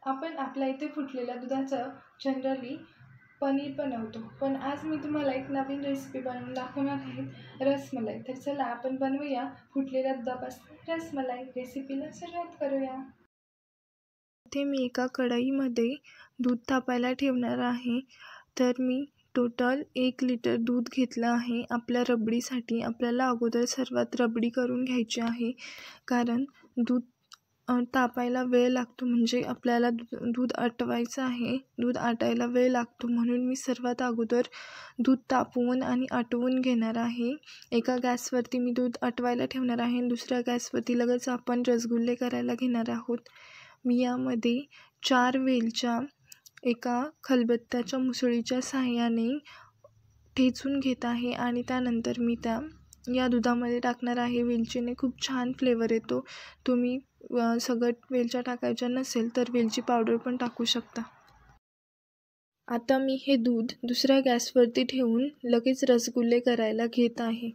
आपण आपल्या इथे फुटलेल्या दुधाचं जनरली पनीर बनवतो, पण आज मी तुम्हाला एक नवीन रेसिपी बनवून दाखवणार आहे, रसमलाई। तर चला आपण बनवूया फुटलेल्या दुधापासून रसमलाई। रेसिपीला सुरुवात करूया। इथे मी एका कढईमध्ये दूध तापायला ठेवणार आहे। तर मी टोटल 1 लिटर दूध घेतलं आहे आपल्या रबडीसाठी। आपल्याला अगोदर सर्वात रबडी करून घ्यायची आहे, कारण दूध तापायला वेळ लागतो, म्हणजे आपल्याला दूध आटवायचं आहे। दूध आटायला वेळ लागतो, म्हणून मी सर्वात अगोदर दूध तापवून आणि आटवून घेणार आहे। एका गॅसवरती मी दूध आटवायला ठेवणार आहे, दुसऱ्या गॅसवरती लगेच आपण रसगुल्ले करायला घेणार आहोत। मी यामध्ये 4 वेलच्या एका खलबत्त्याच्या मुसळीच्या सहाय्याने ठेचून घेत आहे आणि त्यानंतर मी या दुधामध्ये टाकणार आहे। वेलचीने खूप छान फ्लेवर येतो। तुम्ही सगळं वेलच्या टाकायच्या नसेल तर वेलची पावडर पण टाकू शकता। आता मी हे दूध दुसऱ्या गॅसवरती ठेवून लगेच रसगुल्ले करायला घेत आहे।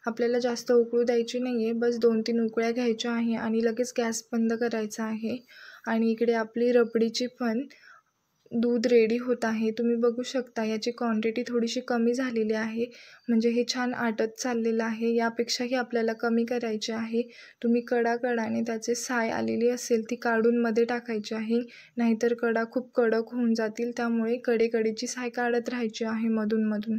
आपल्याला जास्त उकळू द्यायची नाही आहे, बस 2-3 उकळ्या घ्यायच्या आहे आणि लगेच गॅस बंद करायचा आहे। आणि इकडे आपली रबडीची पण दूध रेडी होत आहे। तुम्ही बघू शकता याची क्वांटिटी थोडीशी कमी झालेली आहे, म्हणजे हे छान आटत चाललेलं आहे। यापेक्षाही आपल्याला कमी करायचे आहे। तुम्ही कडाकडाने त्याचे साय आलेली असेल ती काढून मध्ये टाकायची आहे, नाहीतर कडा खूप कडक होऊन जातील, त्यामुळे कडेकडेची साय काढत राहायची आहे मधून मधून।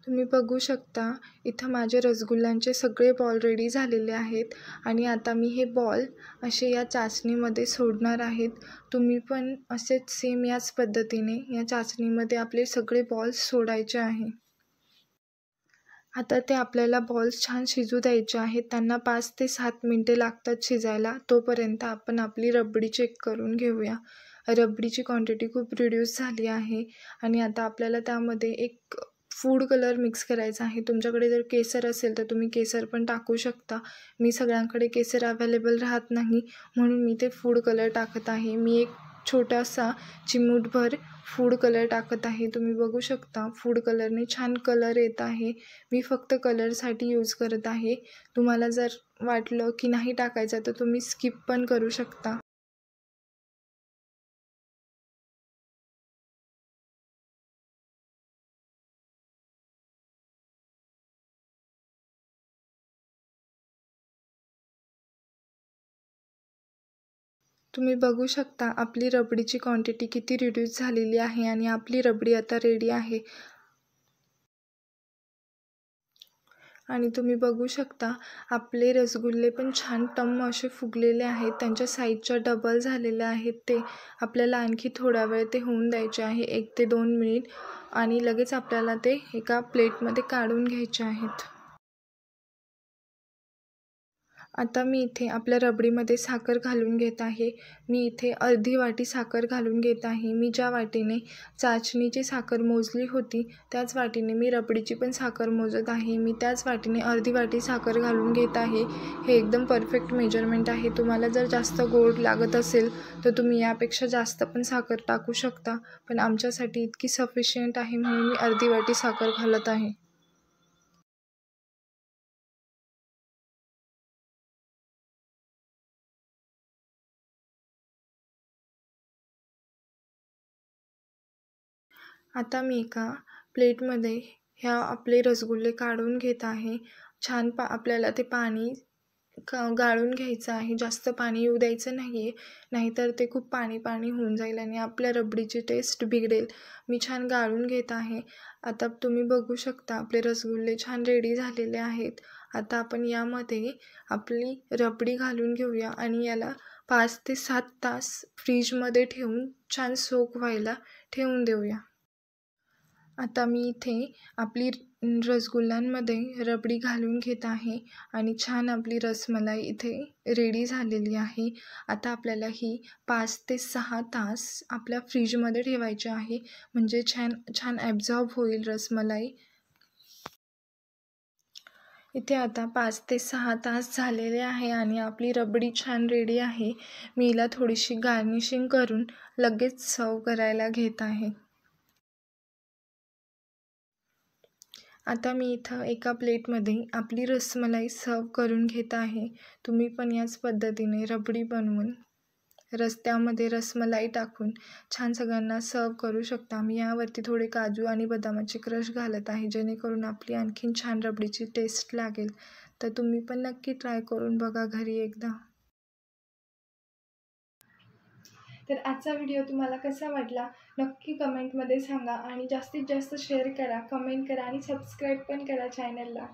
तुम्ही बघू शकता इथं माझे रसगुल्ल्यांचे सगळे बॉल रेडी झालेले आहेत आणि आता मी हे बॉल असे या चाचणीमध्ये सोडणार आहेत। तुम्ही पण असेच सेम याच पद्धतीने या चाचणीमध्ये आपले सगळे बॉल्स सोडायचे आहे। आता ते आपल्याला बॉल्स छान शिजू द्यायचे आहेत. त्यांना 5 ते 7 मिनिटे लागतात शिजायला. तोपर्यंत आपण आपली रबडी चेक करून घेऊया. रबडीची क्वांटिटी खूप रिड्यूस झाली आहे आणि आता आपल्याला त्यामध्ये एक फूड कलर मिक्स करायचा आहे. तुमच्याकडे जर केसर असेल तर तुम्ही केसर पण टाकू शकता. मी सगळ्यांकडे केसर अवेलेबल राहत नाही म्हणून मी ते फूड कलर टाकत आहे. मी एक छोटासा चिमूटभर फूड कलर टाकत आहे. तुम्ही बघू शकता फूड कलरने छान कलर येत आहे. मी फक्त कलरसाठी यूज करत आहे. तुम्हाला जर वाटलं की नाही टाकायचं तर तुम्ही स्किप पण करू शकता. तुम्ही बघू शकता आपली रबडीची क्वांटिटी किती रिड्यूस झालेली आहे आणि आपली रबडी आता रेडी आहे. आणि तुम्ही बघू शकता आपले रसगुल्ले पण छान टम्म असे फुगलेले आहेत. त्यांच्या साईजच्या डबल झालेल्या आहेत ते. आपल्याला आणखी थोडा वेळ ते होऊन द्यायचे आहे 1 ते 2 मिनिट आणि लगेच आपल्याला ते एका प्लेटमध्ये काढून घ्यायचे आहेत. आता मी इथे आपल्या रबडीमध्ये साखर घालून घेत आहे. मी इथे अर्धी वाटी साखर घालून घेत आहे. मी ज्या वाटीने चाचणीची साखर मोजली होती त्याच वाटीने मी रबडीची पण साखर मोजत आहे. मी त्याच वाटीने अर्धी वाटी साखर घालून घेत आहे. हे एकदम परफेक्ट मेजरमेंट आहे. तुम्हाला जर जास्त गोड लागत असेल तर तुम्ही यापेक्षा जास्त पण साखर टाकू शकता. पण आमच्यासाठी इतकी सफिशियंट आहे म्हणून मी अर्धी वाटी साखर घालत आहे. आता मी एका प्लेटमध्ये आपले रसगुल्ले काढून घेत आहे. छान आपल्याला ते पाणी गाळून घ्यायचं आहे. जास्त पाणी येऊ द्यायचं नाही आहे, नाहीतर ते खूप पाणी पाणी होऊन जाईल आणि आपल्या रबडीची टेस्ट बिघडेल. मी छान गाळून घेत आहे. आता तुम्ही बघू शकता आपले रसगुल्ले छान रेडी झालेले आहेत. आता आपण यामध्ये आपली रबडी घालून घेऊया आणि याला 5 ते 7 तास फ्रीजमध्ये ठेवून छान सोक व्हायला ठेवून देऊया. आता मी इथे आपली रसगुल्ल्यांमध्ये रबडी घालून घेत आहे आणि छान आपली रसमलाई इथे रेडी झालेली आहे. आता आपल्याला ही 5 ते 6 तास आपल्या फ्रीजमध्ये ठेवायची आहे म्हणजे छान छान ॲब्झॉर्ब होईल रसमलाई. इथे आता 5 ते 6 तास झालेले आहे आणि आपली रबडी छान रेडी आहे. मी हिला थोडीशी गार्निशिंग करून लगेच सर्व करायला घेत आहे. आता मी इथं एका प्लेटमध्ये आपली रसमलाई सर्व करून घेत आहे. तुम्ही पण याच पद्धतीने रबडी बनवून त्यामध्ये रसमलाई टाकून छान सगळ्यांना सर्व करू शकता. मी यावरती थोडे काजू आणि बदामाचे क्रश घालत आहे जेणेकरून आपली आणखीन छान रबडीची टेस्ट लागेल. तर तुम्ही पण नक्की ट्राय करून बघा घरी एकदा. तर आजचा व्हिडिओ तुम्हाला कसा वाटला नक्की कमेंटमध्ये सांगा आणि जास्तीत जास्त शेअर करा, कमेंट करा आणि सबस्क्राईब पण करा चॅनलला.